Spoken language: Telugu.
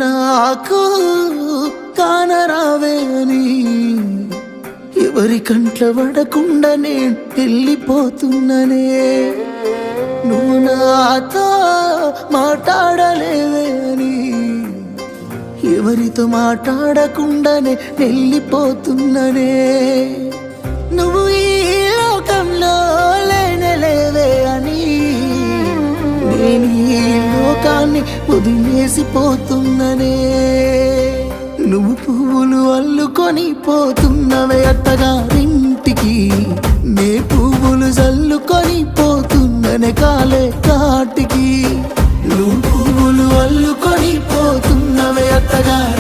నాకు కానరావే అని ఎవరి కంట్ల పడకుండా నేను వెళ్ళిపోతున్ననే నువ్వు నాతో మాట్లాడలేవే అని ఎవరితో మాట్లాడకుండానే వెళ్ళిపోతున్ననే నువ్వు ఈ లోకంలో లేనలేవే అని నేను ఈ లోకాన్ని వదిలేసిపోతున్ననే నువ్వు పువ్వులు అల్లుకొని పోతున్నవే అత్తగారింటికి నే పువ్వులు జల్లుకొని పోతున్ననే కాలే కాటికి నువ్వు పువ్వులు అల్లుకొని పోతున్నవే అత్తగారి